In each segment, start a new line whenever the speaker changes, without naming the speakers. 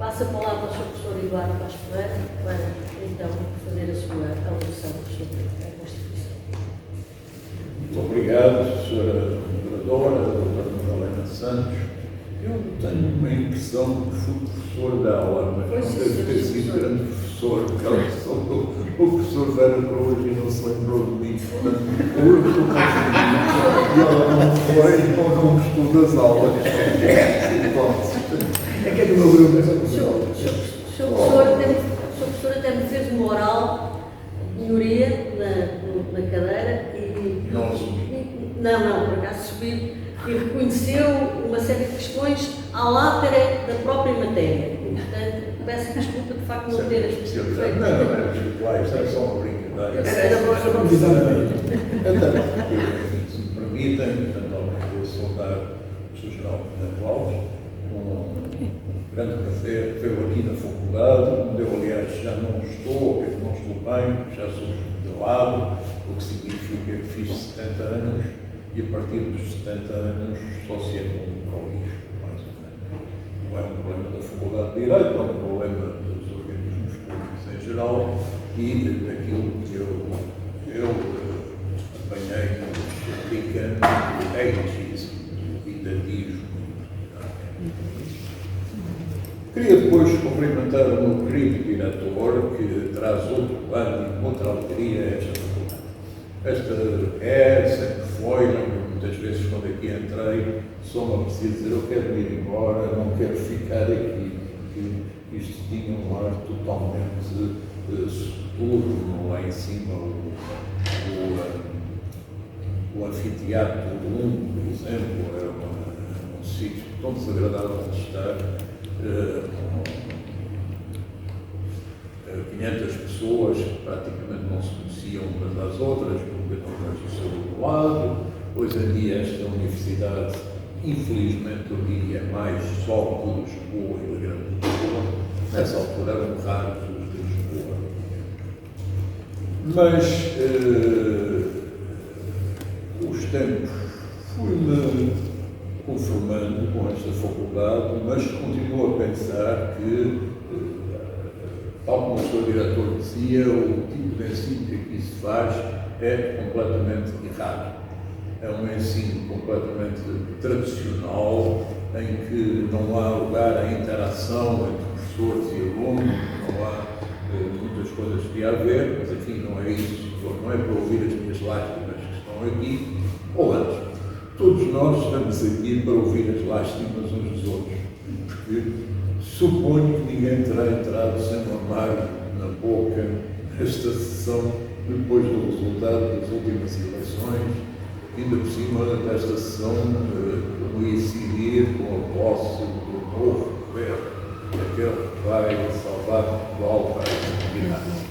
Passo a palavra ao Sr. Professor Eduardo Costa Ferreira para, então, fazer a sua alocução sobre a Constituição.
Muito obrigado, Sra. Moderadora, Dra. Madalena Santos. Eu tenho uma impressão que fui professor de aula, mas não deve ter sido grande professor, porque o professor Vera Cruz e não se lembrou de mim. Portanto, não foi ou não gostou das aulas. É que é do meu grupo, essa pessoa.
O Sr. Professor até me fez uma oral de melhoria na cadeira e...
Não assumi.
Não, por acaso subi e reconheceu uma série de questões à látera da própria matéria. E, portanto, peço desculpa de facto não ter as feito.
Não, era desculpa, isto era só uma brincadeira.
Era uma
Então, se me permitem, então, vou saudar o Sr. General de Cláudio, um grande prazer tê-lo aqui na faculdade, onde eu, aliás, já não estou bem, já sou jubilado, o que significa que fiz 70 anos e a partir dos 70 anos só se é com o lixo, mais ou menos. Não é um problema da Faculdade de Direito, é um problema dos organismos públicos em geral e daquilo que eu apanhei no americano do ageismo, do idadismo. Queria depois cumprimentar o meu querido diretor, que traz outro plano e outra alegria a esta faculdade. Esta sempre foi, lembro muitas vezes quando aqui entrei, só me preciso dizer, eu quero ir embora, não quero ficar aqui, porque isto tinha um ar totalmente soturno lá em cima, o anfiteatro do Lume, por exemplo, era um sítio tão desagradável de estar, com 500 pessoas que praticamente não se conheciam umas às outras, porque não conheciam o seu outro lado. Hoje em dia esta universidade, infelizmente eu diria mais só de Lisboa e da Grande Lisboa, nessa altura eram raros os de Lisboa. Mas os tempos fui-me conformando com esta faculdade, mas continuo a pensar que, tal como o Sr. Diretor dizia, o tipo de ensino que aqui se faz é completamente errado. É um ensino completamente tradicional, em que não há lugar à interação entre professores e alunos, não há muitas coisas que há a ver, mas enfim, não é isso, não é para ouvir as minhas lágrimas que estão aqui, ou antes. Todos nós estamos aqui para ouvir as lágrimas uns dos outros, porque suponho que ninguém terá entrado sem um amargo na boca nesta sessão depois do resultado das últimas eleições, ainda por cima desta sessão coincidir com a posse do novo governo, aquele que vai salvar Portugal para a comunidade.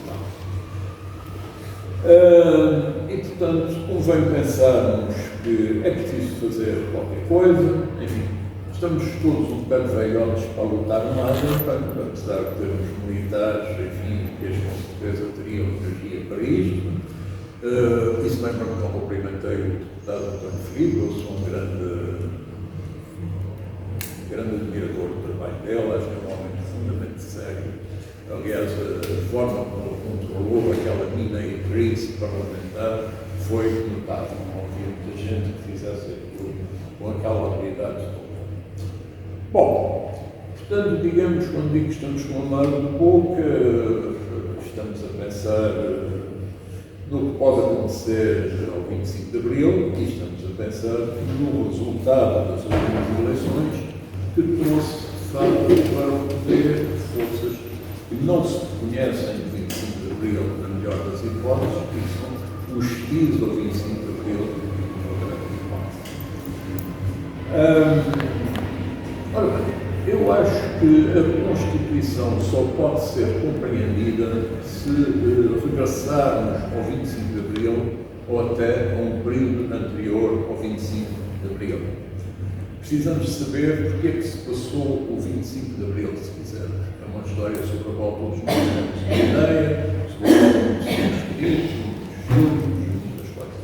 E, portanto, convém pensarmos que é preciso fazer qualquer coisa, enfim, estamos todos um bocado velhotes para lutar mais, apesar de termos militares, enfim, que eles com certeza teriam energia para isto. Isso mesmo que não cumprimentei o deputado António Filipe, eu sou um grande admirador do trabalho dele, acho que é um homem profundamente sério. Aliás, a forma como ele controlou aquela mina e crise parlamentar foi notável. Não havia muita gente que fizesse aquilo com aquela habilidade toda. Bom, portanto, digamos, quando digo que estamos com a amargo de boca, estamos a pensar no que pode acontecer ao 25 de Abril e estamos a pensar no resultado das últimas eleições que trouxe, de facto, para o poder forças que não se reconhecem no 25 de Abril, na melhor das hipóteses, que são os tiros ao 25 de Abril, na grande hipótese. Ora bem, eu acho que a Constituição só pode ser compreendida se regressarmos ao 25 de Abril ou até a um período anterior ao 25 de Abril. Precisamos saber porque é que se passou o 25 de Abril, se quisermos. É uma história sobre a qual todos nós temos uma ideia, sobre a qual temos escritos, muitas coisas.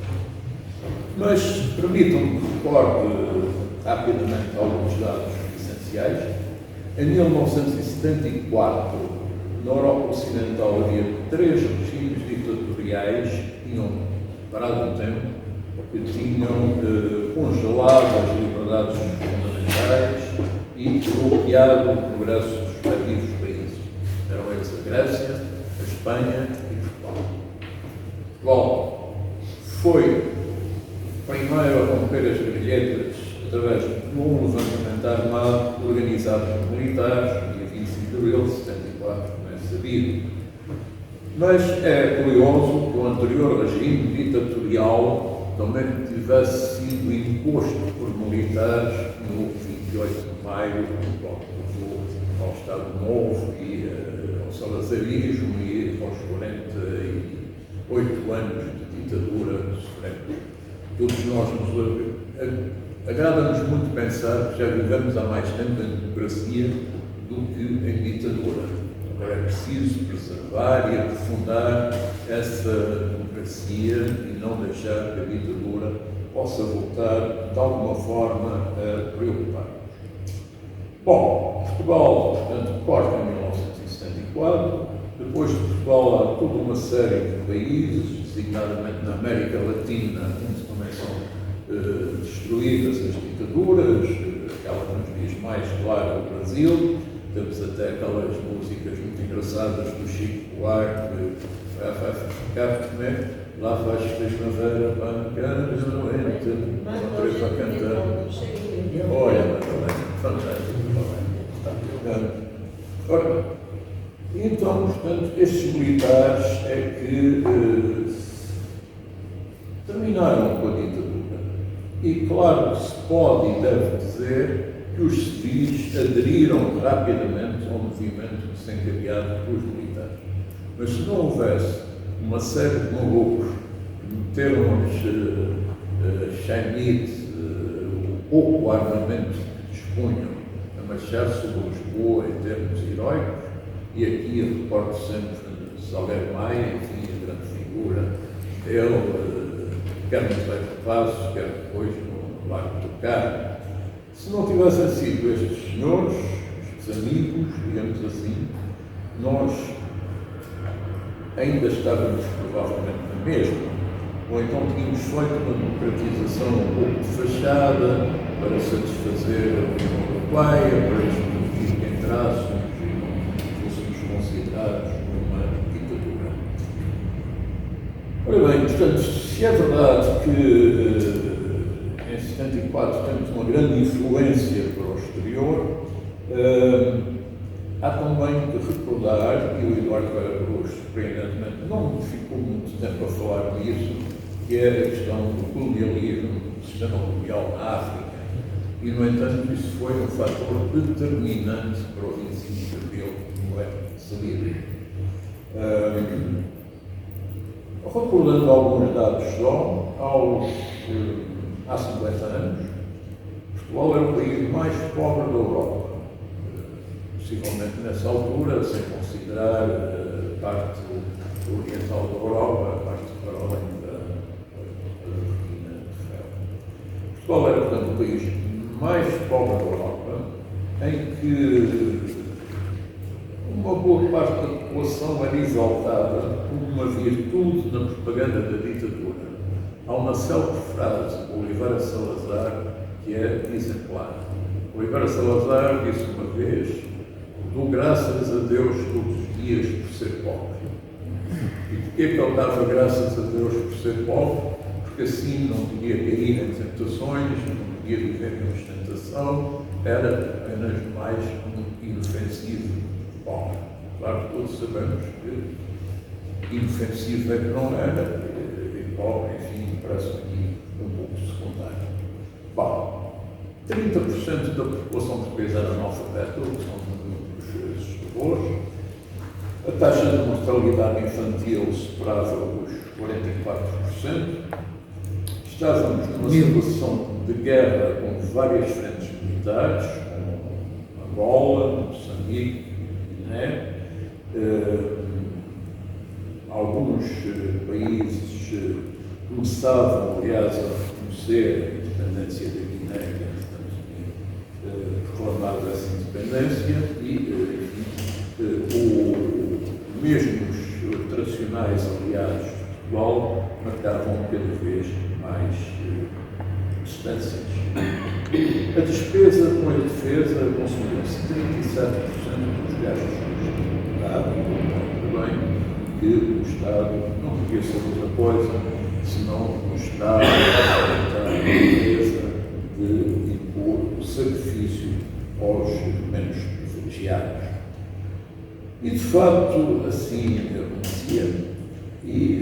Mas permitam-me que recorde rapidamente alguns dados essenciais. Em 1974, na Europa Ocidental havia 3 regimes ditatoriais que tinham parado o tempo, que tinham congelado as liberdades fundamentais e bloqueado o progresso dos respectivos países. Eram eles a Grécia, a Espanha e Portugal. Portugal foi primeiro a romper as grelhetas através de um levantamento armado organizado por militares, no dia 25 de abril de 74, como é sabido. Mas é curioso que o anterior regime ditatorial também tivesse sido imposto por militares no 28 de maio, ao Estado Novo e ao salazarismo e aos 48 anos de ditadura sofremos. Todos nós agrada-nos muito pensar que já vivemos há mais tempo em democracia do que em ditadura. Agora é preciso preservar e aprofundar essa democracia e não deixar que a ditadura possa voltar de alguma forma a preocupar-nos. Bom, Portugal, portanto, corta em 1974. Depois de Portugal há toda uma série de países, designadamente na América Latina, onde também são destruídas as ditaduras, aquela que nos diz mais clara é o Brasil. Temos até aquelas músicas muito engraçadas do Chico Buarque, lá faz primavera, bacana, uma presa a cantar. Olha, fantástico. Ora, então, portanto, estes militares é que terminaram com a ditadura. E claro que se pode e deve dizer que os civis aderiram rapidamente ao movimento desencadeado pelos militares. Mas se não houvesse uma série de malucos que meteram os Chainite, o pouco armamento que dispunham, a marchar sobre Lisboa em termos heróicos, e aqui eu recordo sempre de Salgueiro Maia, enfim, a grande figura dele, quer no Zé Passos, quer depois no Largo do Carmo. Se não tivessem sido estes senhores, estes amigos, digamos assim, nós ainda estávamos provavelmente na mesma, ou então tínhamos feito uma democratização um pouco de fachada para satisfazer a União Europeia, para exigir que entrássemos e não fôssemos considerados uma ditadura. Ora bem, portanto, se é verdade que em 74 temos uma grande influência para o exterior, há também que recordar, e o Eduardo Vera Cruz, surpreendentemente, não ficou muito tempo a falar disso, que é a questão do colonialismo, do sistema colonial na África. E, no entanto, isso foi um fator determinante para o 25 de abril, como é sabido. Recordando alguns dados só, há 50 anos, Portugal era o país mais pobre da Europa. Possivelmente nessa altura, sem considerar a parte oriental da Europa, a parte para além da cortina de ferro. Portugal era, portanto, o país mais pobre da Europa, em que uma boa parte da população era exaltada como uma virtude na propaganda da ditadura. Há uma célebre frase de Oliveira Salazar que é exemplar. Oliveira Salazar disse uma vez: dou graças a Deus todos os dias por ser pobre. E porquê que ele dava graças a Deus por ser pobre? Porque assim não podia cair em tentações, não podia viver em ostentação, era apenas mais um inofensivo pobre. Claro que todos sabemos que inofensivo é que não era, e pobre, enfim, parece aqui um pouco secundário. Bom, 30% da população portuguesa era analfabeta, o que são números assustadores. A taxa de mortalidade infantil superava os 44%. Estávamos numa situação de guerra com várias frentes militares, como Angola, Moçambique, Guiné. Alguns países começavam, aliás, a reconhecer a independência da Guiné, que portanto, reclamar dessa independência e, mesmo os tradicionais aliados de Portugal marcavam cada vez mais distâncias. A despesa com a defesa consumiu-se 37% dos gastos do Estado, e bem que o Estado não podia ser outra coisa senão o Estado a defesa de impor o sacrifício aos menos privilegiados. E, de facto, assim acontecia. E,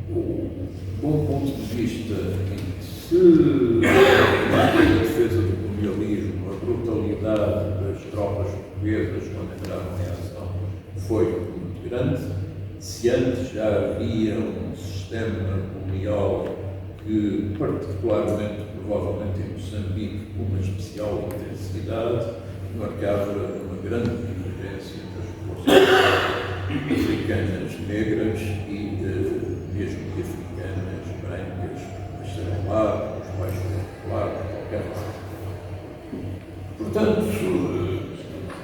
de um ponto de vista em que se a defesa do colonialismo, a brutalidade das tropas portuguesas quando entraram em ação foi muito grande, se antes já havia um sistema colonial que, particularmente, provavelmente em Moçambique, com uma especial intensidade, marcava uma grande divergência das forças africanas negras e mesmo que africanas brancas, mas serão lá, os pais lá, qualquer coisa. Portanto,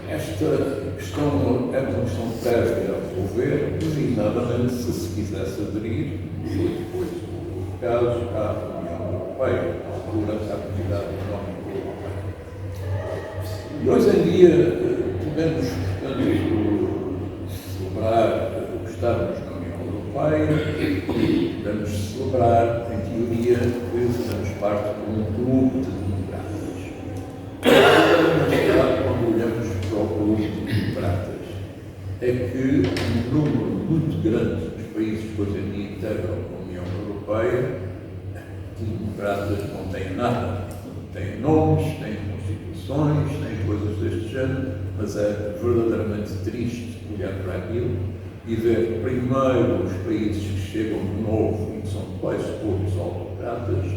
esta questão é uma questão prévia a resolver, designadamente se quisesse aderir, foi depois o caso à União Europeia, durante a Comunidade Económica Europeia. E hoje em dia podemos, portanto, celebrar o estarmos na União Europeia e podemos celebrar, em teoria, que fazemos parte de um clube de democratas. Quando olhamos para o clube de democratas, é que um número muito grande dos países que hoje em dia integram a União Europeia, de democratas não têm nada. Têm nomes, têm constituições, têm coisas deste género, mas é verdadeiramente triste olhar para aquilo e ver primeiro os países que chegam de novo e que são quase todos autocratas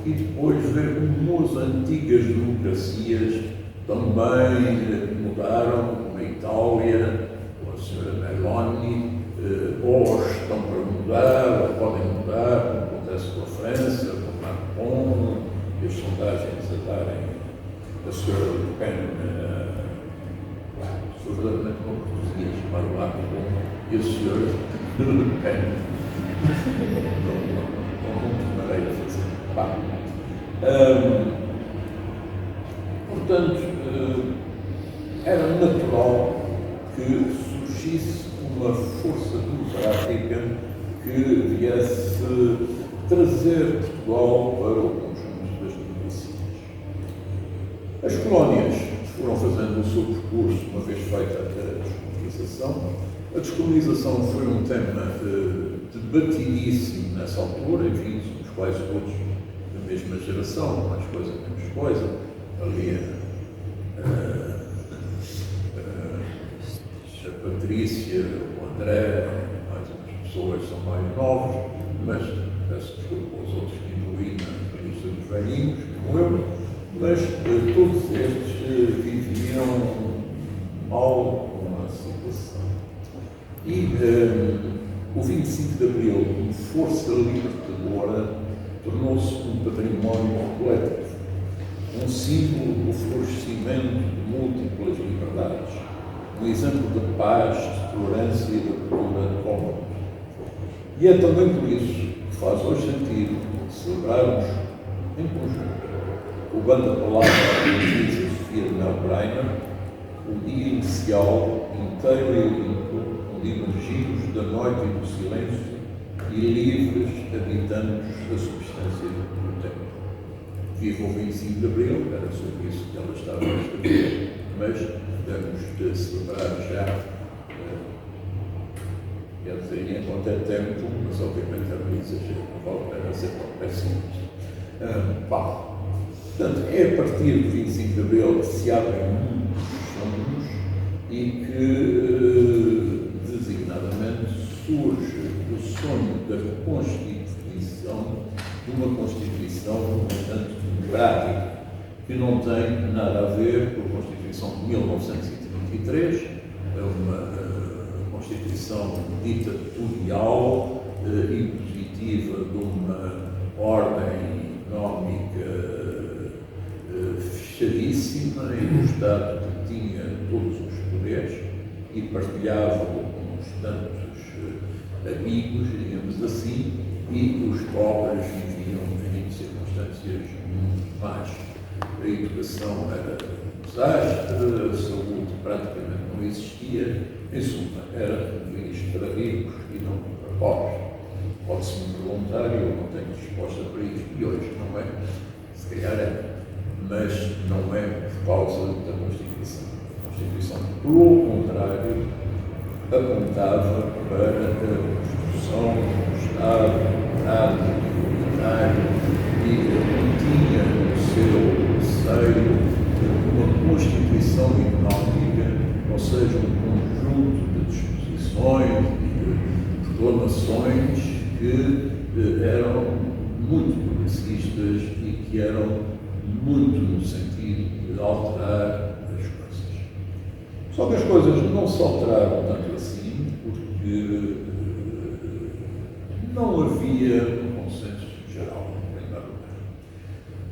e depois ver como as antigas democracias também mudaram, como a Itália, ou a senhora Meloni, ou estão para mudar, ou podem mudar, como acontece com a França, com Macron, e as sondagens a darem a senhora Le Pen, verdadeiramente não português, para o Macron, e a senhora Le Pen. Não maneira de fazer. Portanto, era natural que surgisse uma força democrática que viesse trazer Portugal para o conjunto das democracias. As colónias foram fazendo o seu percurso uma vez feita a descolonização. A descolonização foi um tema debatidíssimo nessa altura, enfim, somos quase todos da mesma geração, mais coisa, menos coisa. Ali a Patrícia, o André, mais umas pessoas são mais novos, mas peço desculpa aos outros que incluí na lista dos velhinhos, como eu, mas todos estes viviam mal com a situação. E o 25 de Abril, como força libertadora, tornou-se um património coletivo, um símbolo do florescimento de múltiplas liberdades, um exemplo de paz, de tolerância e de abertura de comuns. E é também por isso que faz hoje sentido celebrarmos em conjunto, roubando a palavra da Luísa Sofia de Melbreiner, o dia inicial, inteiro e limpo, onde emergimos da noite e do silêncio e livres habitamos a substância do tempo. Viva o 25 de Abril, era sobre isso que ela estava a escrever, mas devemos de celebrar já, quer dizer, enquanto é tempo, mas obviamente é um exagero, não vale a pena ser tão pessimista. Portanto, é a partir do 25 de Abril que se abrem muitos sonhos e que, designadamente, surge o sonho da reconstituição de uma Constituição bastante democrática, que não tem nada a ver com a Constituição de 1933, é uma Constituição ditatorial, impositiva de uma ordem económica, fechadíssima e do Estado que tinha todos os poderes e partilhava com os tantos amigos, digamos assim, e os pobres viviam em circunstâncias muito más. A educação era um desastre, a saúde praticamente não existia, em suma, era um país para ricos e não para pobres. Pode-se me perguntar, eu não tenho resposta para isso, e hoje não é, se calhar é, mas não é por causa da Constituição. A Constituição, pelo contrário, apontava para a construção do Estado democrático, igualitário e tinha no seu seio uma Constituição económica, ou seja, um conjunto de disposições e de reclamações que eram muito progressistas e que eram muito no sentido de alterar as coisas. Só que as coisas não se alteraram tanto assim, porque não havia um consenso geral, em primeiro lugar.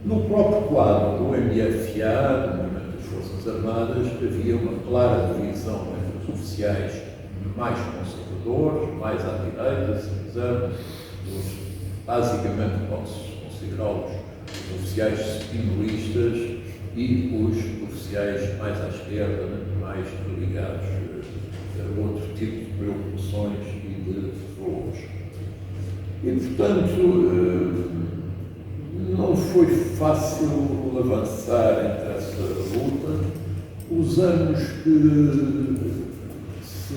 No próprio quadro do MFA, do Movimento das Forças Armadas, havia uma clara divisão entre os oficiais mais conservadores, mais à direita, se quisermos, basicamente pode-se considerá-los os oficiais spinolistas e os oficiais mais à esquerda, mais ligados a outro tipo de preocupações e de valores. E, portanto, não foi fácil avançar entre essa luta. Os anos que se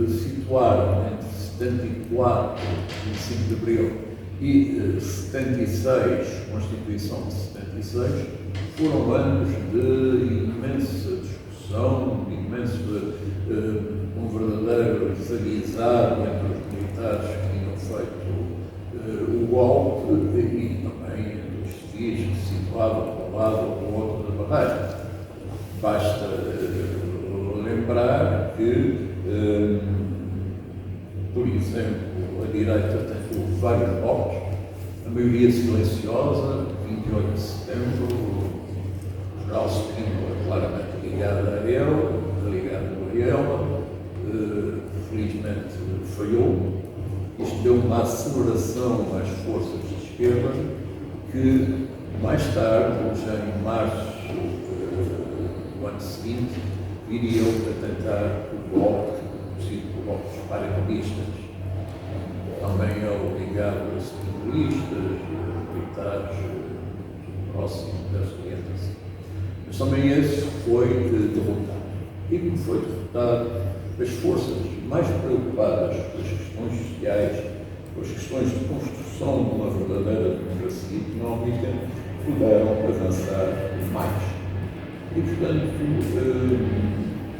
situaram entre 74, 25 de Abril, e 76, Constituição de 76, foram anos de imensa discussão, de imenso, um verdadeiro desaguisado entre os militares que tinham feito o golpe e também entre os civis que se situavam de um lado ou do outro da barreira. Basta lembrar que, por exemplo, a direita tentou vários golpes, a maioria silenciosa, 28 de setembro, o general Spínola claramente ligado a ele, ligado a ela, felizmente falhou. Isto deu uma aceleração às forças de esquerda que, mais tarde, já em março do ano seguinte, viriam a tentar o golpe, o golpe dos paracaidistas. Também ele ligado a spinolistas, militares próximos dessa orientação. Mas também esse foi derrotado. E como foi derrotado, as forças mais preocupadas com as questões sociais, com as questões de construção de uma verdadeira democracia económica, puderam avançar mais. E, portanto,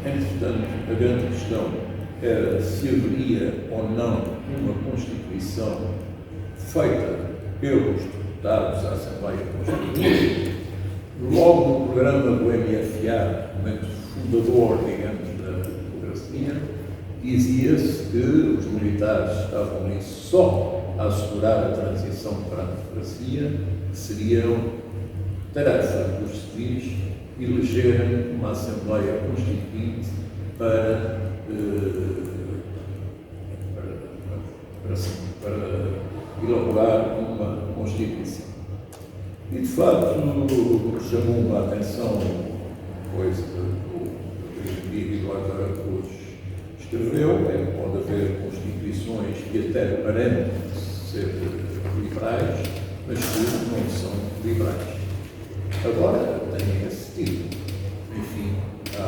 entretanto, a grande questão era se haveria ou não uma Constituição feita pelos deputados da Assembleia Constituinte. Logo no programa do MFA, momento fundador, digamos, da democracia, dizia-se que os militares estavam ali só a assegurar a transição para a democracia, que seriam tarefa dos civis elegerem uma Assembleia Constituinte para elaborar uma Constituição. E, de facto, chamou-me a atenção coisa que o Miguel Álvaro Cruz escreveu, é que pode haver Constituições que até aparentam ser liberais, mas que não são liberais. Agora, têm esse tipo. Enfim, há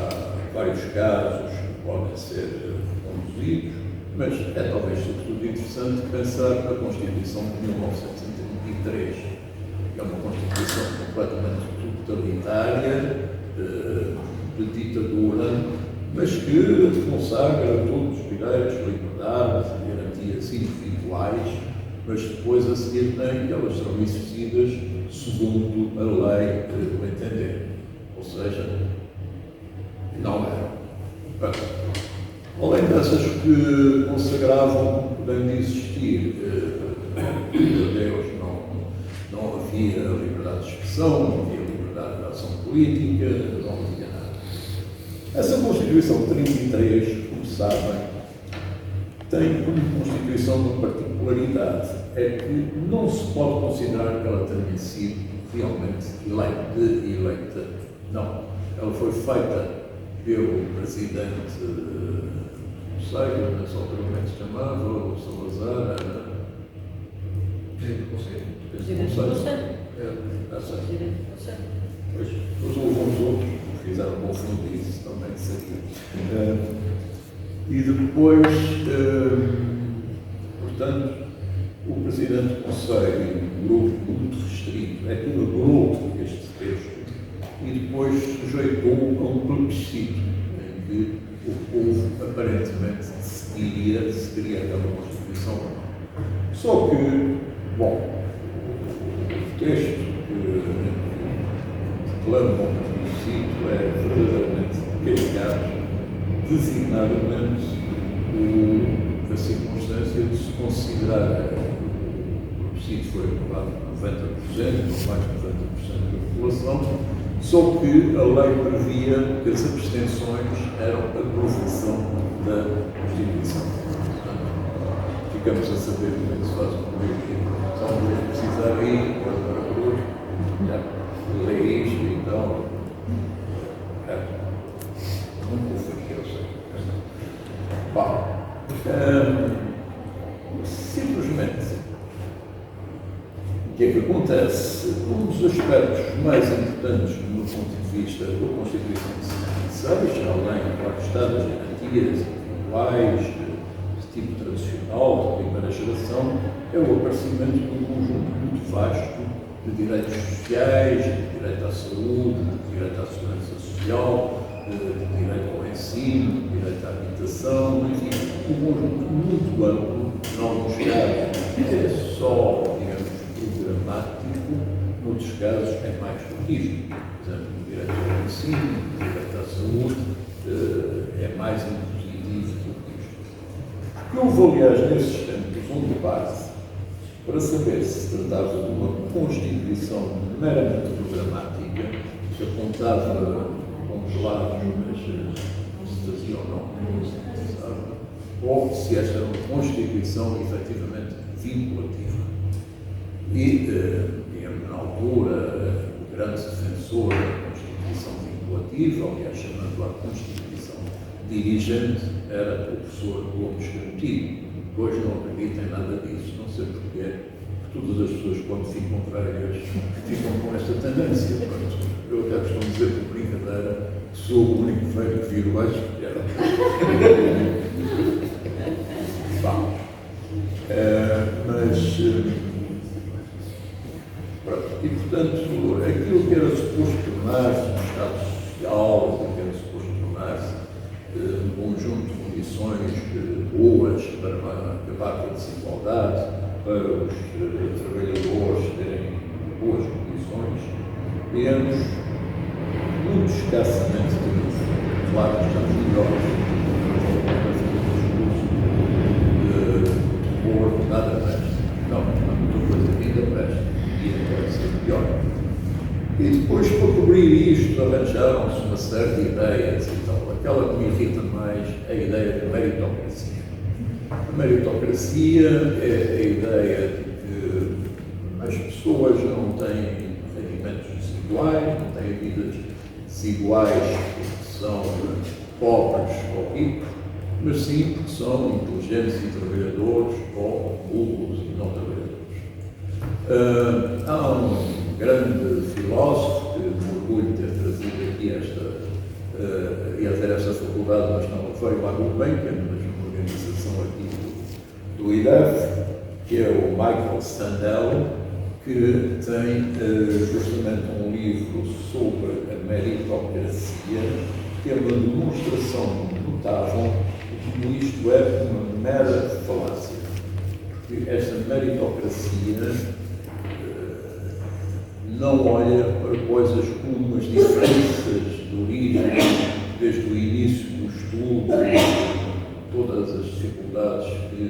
vários casos que podem ser conduzidos, mas é talvez sobretudo interessante pensar na Constituição de 1933, que é uma Constituição completamente totalitária, de ditadura, mas que consagra todos os direitos, liberdades, garantias individuais, mas depois a seguir tem que elas são exercidas segundo a lei do entender. Ou seja, não é. Além dessas que consagravam, podendo existir, Deus, não havia liberdade de expressão, não havia liberdade de ação política, política, não dizia nada. Essa Constituição de 33, como sabem, tem como Constituição uma particularidade, é que não se pode considerar que ela tenha sido realmente eleita. Não. Ela foi feita pelo presidente, não sei, nessa altura como é que se chamava, o Salazar,
Presidente do Conselho.
Presidente do Conselho.
Presidente
do Conselho.
Pois, houve uns outros que fizeram confundir isso também, seria. E depois, portanto, o Presidente do Conselho, um grupo muito restrito, é que elaborou este texto e depois sujeitou a um plebiscito em que o povo aparentemente decidiria se queria aquela Constituição ou não. Só que, bom, o texto que declama o plebiscito é verdadeiramente caricado, designadamente a circunstância de se considerar o plebiscito foi aprovado por 90%, ou mais de 90% da população, só que a lei previa que as abstenções eram a aprovação da Constituição. Portanto, ficamos a saber como é que se faz uma lei. Só uma vez precisar aí, para hoje, já lê isto e então. Nunca o faria, eu sei. Bom, simplesmente, o que é que acontece? Um dos aspectos mais importantes do ponto de vista da Constituição de 76, além, claro, das garantias individuais, de tipo tradicional, de primeira geração, é o aparecimento de um conjunto muito vasto de direitos sociais, de direito à saúde, de direito à segurança social, de direito ao ensino, de direito à habitação, enfim, um conjunto muito amplo, em alguns casos é só, digamos, programático, noutros casos é mais rígido. Por exemplo, o direito ao ensino, o direito à saúde, é mais impositivo do que isto. O que houve, aliás, nesses tempos, um debate para saber se se tratava de uma Constituição meramente programática, que apontava os lados, mas se fazia ou não, sabe? Ou se esta era uma Constituição efetivamente vinculativa. E, digamos, na altura, o grande defensor da Constituição vinculativa, aliás, chamando-a Constituição dirigente, era o professor Gomes Cantinho. Hoje não acredito em nada disso, não sei porquê, porque todas as pessoas, quando ficam velhas, ficam com esta tendência. Eu até costumo dizer por brincadeira que sou o único velho que viro mais que era. Bom, pronto. E, portanto, aquilo que era suposto tornar-se um Estado social, aquilo que era suposto tornar-se um conjunto de condições boas para acabar com a desigualdade, para os trabalhadores terem boas condições, temos muito escassamente triunfo. Claro que estamos melhores. Nada presta. Não, muita coisa ainda presta. E ainda vai ser pior. E depois, para cobrir isto, arranjaram-se uma série de ideias e tal. Aquela que me irrita mais é a ideia da meritocracia. A meritocracia é a ideia de que as pessoas não têm rendimentos desiguais, não têm vidas desiguais porque são pobres ou ricos, mas sim porque são inteligentes e trabalhadores ou burros e não trabalhadores. Há um grande filósofo que me orgulho de ter trazido aqui ia ter esta faculdade, mas não veio à Gulbenkian, mas uma organização aqui do IDEF, que é o Michael Sandel, que tem justamente um livro sobre a meritocracia, que é uma demonstração notável de como isto é uma mera falácia. Porque esta meritocracia não olha para coisas como as diferenças de origem, desde o início do estudo, todas as dificuldades que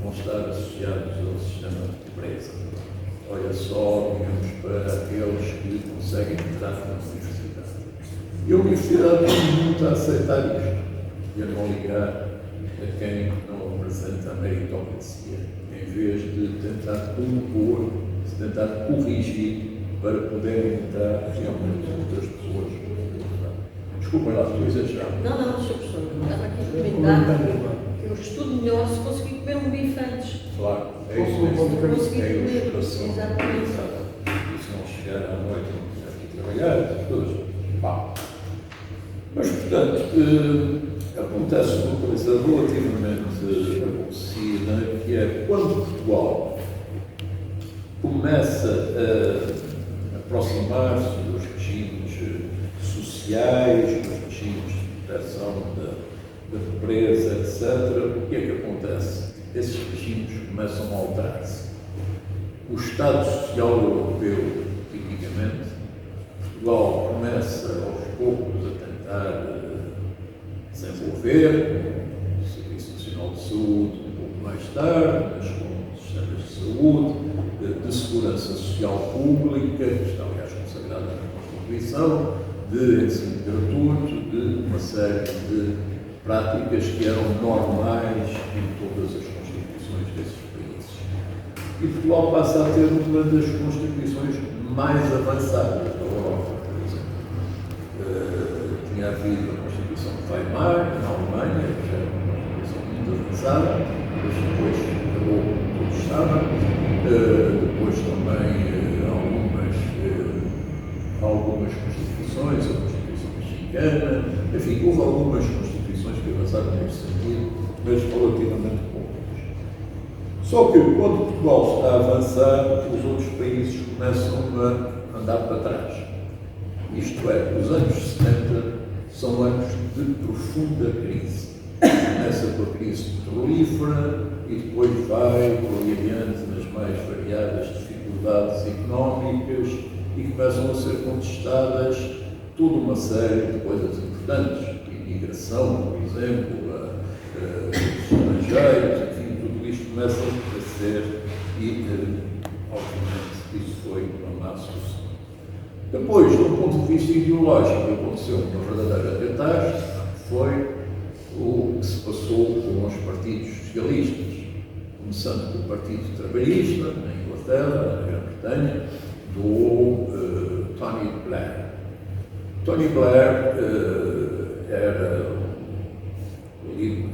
vão estar associadas ao sistema de pobreza. olha só, digamos, para aqueles que conseguem entrar na universidade. E a universidade tem muito a aceitar isto e a não ligar a quem não apresenta a meritocracia, em vez de tentar compor, de tentar corrigir para poderem entrar realmente outras pessoas. Desculpem lá, estou a exagerar.
Não, Sr. Professor, estava aqui a comentar que eu estudo melhor se conseguir comer um bife antes.
Claro, é isso mesmo.
Conseguir
É a
comer,
ilustração.
exatamente.
E se não chegar à noite e não quiser aqui trabalhar, essas coisas. Pá. Mas, portanto, acontece uma coisa relativamente aborrecida, que é quando Portugal começa a aproximar-se dos regimes sociais, dos regimes de proteção da pobreza, etc., o que é que acontece? Esses regimes começam a alterar-se. O Estado Social Europeu, tipicamente, Portugal começa aos poucos a tentar desenvolver o Serviço Nacional de Saúde um pouco mais tarde, mas com sistemas de saúde, de segurança social pública, que está, aliás, consagrada na Constituição, de ensino gratuito, de uma série de práticas que eram normais em todas as constituições desses países. E Portugal passa a ter uma das constituições mais avançadas da Europa, por exemplo. Tinha havido a Constituição de Weimar, na Alemanha, que já era uma Constituição muito avançada, mas depois acabou, como todos sabem. Depois também algumas constituições, a Constituição mexicana, enfim, houve algumas constituições que avançaram nesse sentido, mas relativamente poucas. Só que quando Portugal está a avançar, os outros países começam a andar para trás. Isto é, os anos 70 são anos de profunda crise. Começa com a crise petrolífera e depois vai por aí adiante nas mais variadas dificuldades económicas e começam a ser contestadas toda uma série de coisas importantes. Imigração, por exemplo, estrangeiros, enfim, tudo isto começa a ser e, obviamente, isso foi uma má solução. Depois, do ponto de vista ideológico, aconteceu uma verdadeira catástrofe, foi o que se passou com os partidos socialistas, começando pelo Partido Trabalhista, na Inglaterra, na Grã-Bretanha, do Tony Blair. Tony Blair era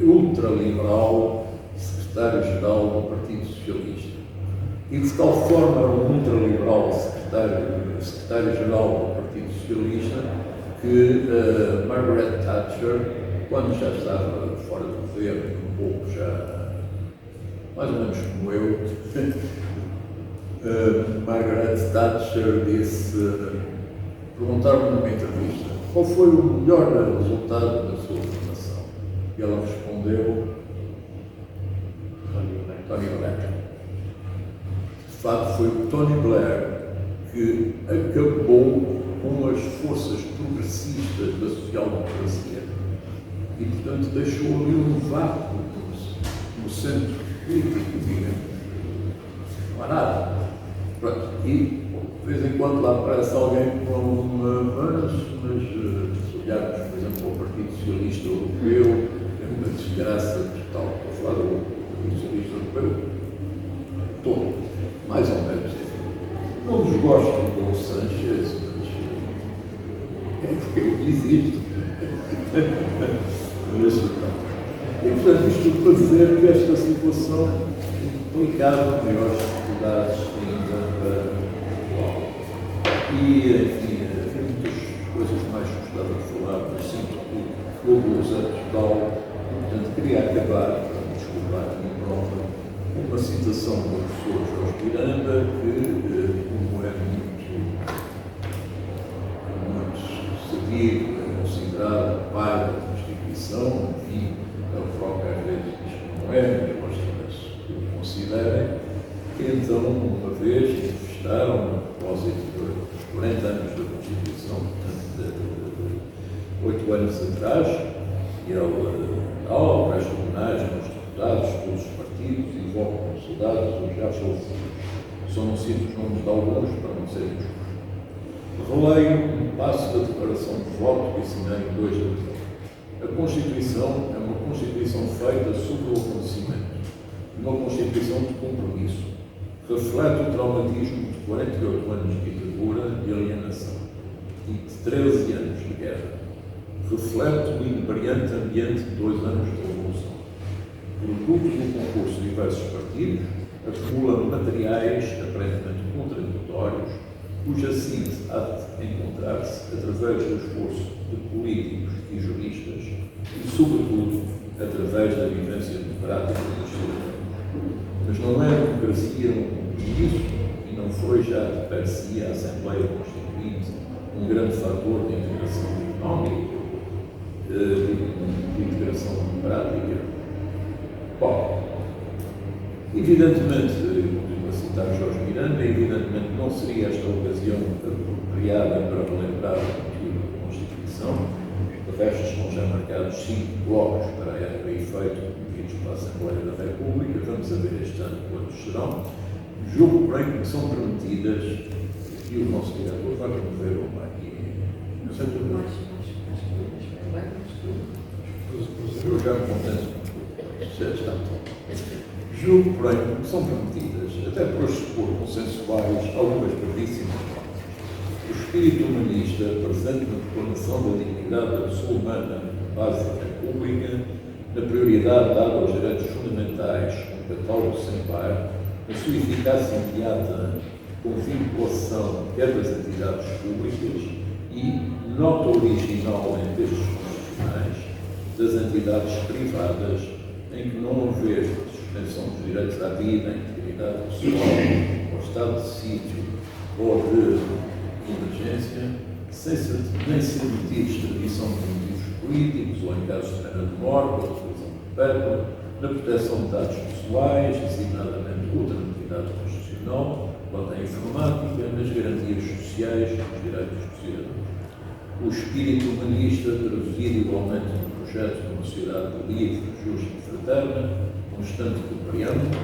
ultraliberal, secretário-geral do Partido Socialista. E de tal forma era um ultraliberal secretário-geral do Partido Socialista que Margaret Thatcher, quando já estava fora do governo, um pouco já, mais ou menos como eu, Margaret Thatcher perguntaram-me numa entrevista qual foi o melhor resultado da sua formação. E ela respondeu: Tony Blair. De facto, foi o Tony Blair que acabou com as forças progressistas da social-democracia e, portanto, deixou ali um vácuo no centro político, digamos. Não há nada. Pronto. E, de vez em quando, lá aparece alguém com alguma avanço, mas se olharmos, por exemplo, para o Partido Socialista Europeu, é uma desgraça total. Estou a falar do Partido Socialista Europeu todo, mais ou menos. Não desgosto do Sanchez, mas é porque ele existe. E, portanto, isto tudo para dizer que esta situação implicava maiores dificuldades ainda para Portugal. E, enfim, havia muitas coisas mais que gostava de falar, mas sinto que o glossário total, portanto, queria acabar, para me desculpar a minha prova, uma citação do professor Jorge Miranda, que, como é muito sabido, é considerado o pai da Constituição, enfim, ele próprio às vezes diz que não é, mas eu gosto que o considerem, que então, uma vez, manifestaram, a propósito dos 40 anos da Constituição, portanto, de 8 anos atrás, e ele dá aula, presta homenagem aos deputados, todos os partidos, invoca os soldados, os já falecidos. são simples nomes de alguns para não serem justos. Releio um passo da declaração de voto que assinei em 2 de abril. A Constituição é uma Constituição feita sobre o acontecimento, uma Constituição de compromisso. Reflete o traumatismo de 48 anos de ditadura e alienação e de 13 anos de guerra. Reflete o inebriante ambiente de 2 anos de revolução. Produto do concurso de diversos partidos, acumula materiais aparentemente contraditórios, cuja síntese há de encontrar-se através do esforço de políticos e juristas e, sobretudo, através da vivência democrática dos cidadãos. Mas não é a democracia um compromisso e não foi já de per si a Assembleia Constituinte um grande fator de integração económica, de integração democrática. Bom, evidentemente, eu citar Jorge Miranda, evidentemente não seria esta ocasião apropriada para relembrar o conteúdo da Constituição. De resto, estão já marcados 5 blocos para a efeito convidados para a Assembleia da República. Vamos ver este ano quantos serão. Julgo, porém, que são permitidas, e o nosso diretor vai promover uma aqui. Não sei tudo mais. Eu já me contento com isto, já está bom. Julgo, porém, que são permitidas, até por expor consensuais, algumas brevíssimas notas. O espírito humanista, presente na proclamação da dignidade da pessoa humana na base da República, na prioridade dada aos direitos fundamentais, um catálogo sem par, na sua eficácia imediata, com vinculação quer das entidades públicas e nota original em textos constitucionais das entidades privadas, em que não haver suspensão dos direitos à vida, à integridade pessoal, ao estado de sítio ou de emergência, nem ser metido extradição por motivos políticos ou em casos de pena de morte ou de prisão perpétua, na proteção de dados pessoais, designadamente outra atividade constitucional, quanto à informática, nas garantias sociais e nos direitos dos cidadãos. O espírito humanista, traduzido igualmente no projeto de uma sociedade livre, justa e fraterna, constante do preâmbulo,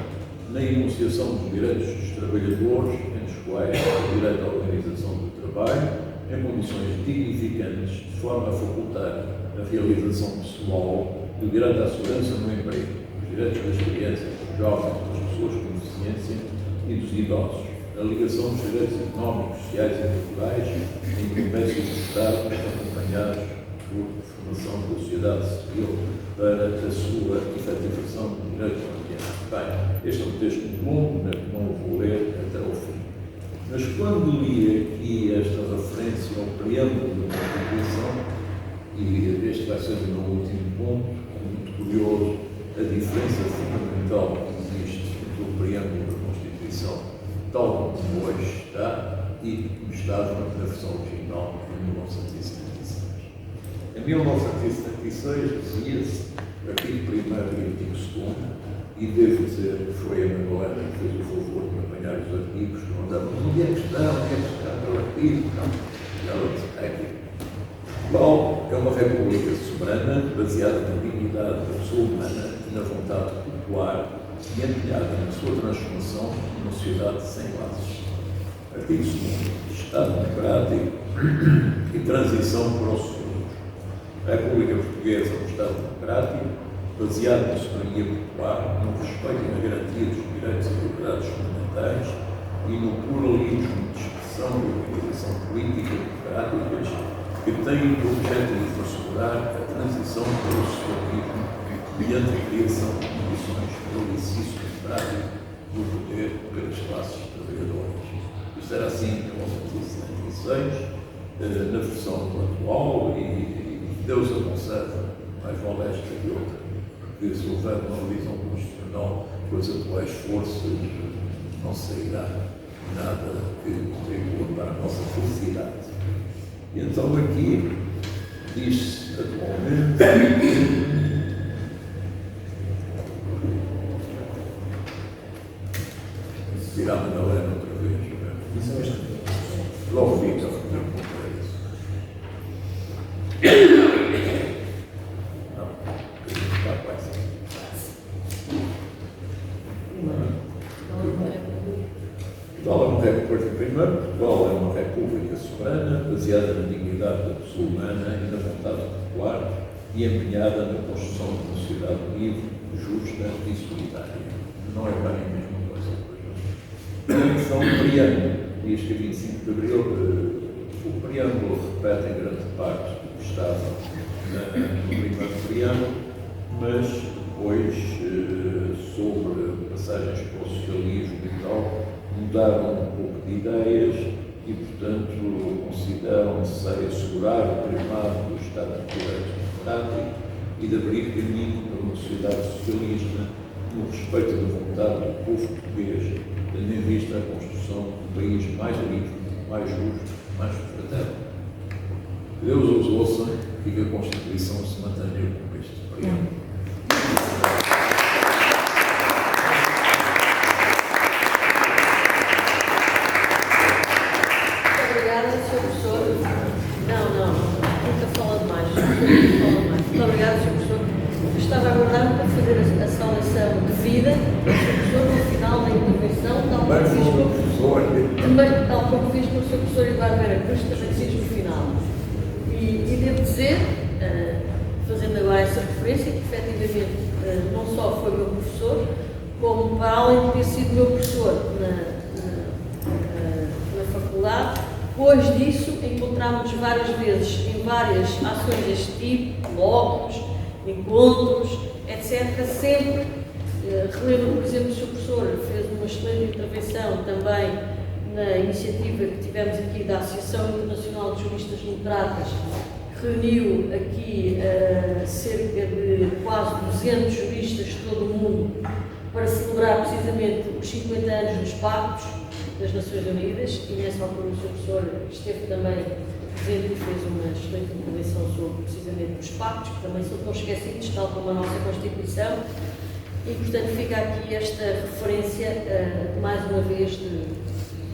na enunciação dos direitos dos trabalhadores, entre os quais o direito à organização do trabalho, em condições dignificantes, de forma a facultar a realização pessoal do direito à segurança no emprego, os direitos das crianças, dos jovens, das pessoas com deficiência e dos idosos, a ligação dos direitos económicos, sociais e culturais, em incumbências do Estado, acompanhados por formação da sociedade civil para a sua efetivação do direito ao ambiente. Bem, este é um texto muito longo, não o vou ler até ao fim. Mas quando li aqui esta referência ao preâmbulo da Constituição, e este vai ser o meu último ponto, é muito curioso a diferença fundamental que existe entre o preâmbulo da Constituição, tal como hoje está, e como estava na versão original em 1976. Em 1976 dizia-se, artigo 1º e artigo 2º, e devo dizer que foi a Manuela que fez o favor de me apanhar os artigos que não davam. Onde é que está o artigo? Não. E ela disse, aqui. Portugal é uma república soberana, baseada na dignidade da pessoa humana e na vontade popular e empenhada na sua transformação numa sociedade sem laços. Artigo 2º. Estado democrático e transição para o segundo. A República Portuguesa é um Estado democrático, baseado na soberania popular, no respeito e na garantia dos direitos e liberdades fundamentais e no pluralismo de expressão e organização política democráticas que têm por objetivo assegurar a transição para o socialismo mediante a criação de condições para o exercício democrático do poder pelas classes trabalhadoras. Isto era assim em 1976, na versão atual, e Deus a conserva, mais vale esta que outra, porque se houver uma revisão constitucional com as atuais forças, não sairá nada que contribua para a nossa felicidade. E então aqui diz-se atualmente tirar a Madalena outra vez. Logo fica a fazer isso. Não, está quase. Primeiro, Portugal é uma república soberana, baseada na dignidade da pessoa humana e na vontade popular e empenhada na construção de uma sociedade livre, justa e solidária. Não é bem a mesma coisa. São um preâmbulo, diz que 25 de Abril, o preâmbulo repete em grande parte o que estava no primeiro preâmbulo, mas depois, sobre passagens para o socialismo e tal, mudaram um pouco de ideias e, portanto, consideram necessário assegurar o primado do Estado de Direito democrático e de abrir caminho para uma sociedade socialista no respeito da vontade do povo português, tendo em vista a construção de um país mais livre, mais justo, mais fraterno. Que Deus os ouça e que a Constituição se mantenha com este período.
Muito obrigada, Sr. Professor. Eu estava a aguardar para fazer a saudação devida ao Sr. Professor no final da intervenção, tal como fiz com o Sr. Professor Eduardo Vera Cruz, também fiz no final. E devo dizer, fazendo agora essa referência, que efetivamente não só foi meu professor, como para além de ter sido meu professor na faculdade, depois disso, encontramos várias vezes em várias ações deste tipo, colóquios, encontros, etc. Sempre, relembro, por exemplo, o Sr. Professor fez uma excelente intervenção também na iniciativa que tivemos aqui da Associação Internacional de Juristas Democratas, que reuniu aqui cerca de quase 200 juristas de todo o mundo para celebrar precisamente os 50 anos dos Pactos das Nações Unidas, e nessa altura o Sr. Professor esteve também presente e fez uma excelente intervenção sobre precisamente os pactos, que também são tão esquecidos, tal como a nossa Constituição, e portanto fica aqui esta referência, mais uma vez,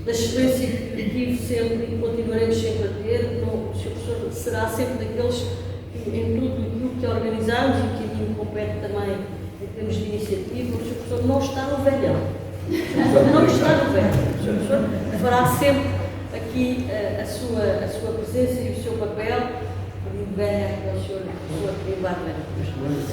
da excelência que tive sempre e continuaremos sempre a ter. O Sr. Professor será sempre daqueles que, em tudo aquilo que organizamos e que a mim compete também em termos de iniciativa, o Sr. Professor não está no velhão. Não está no velho. O Sr. Professor fará sempre aqui a sua presença e o seu papel, pedindo bem ao Sr. Eduardo Vera Cruz.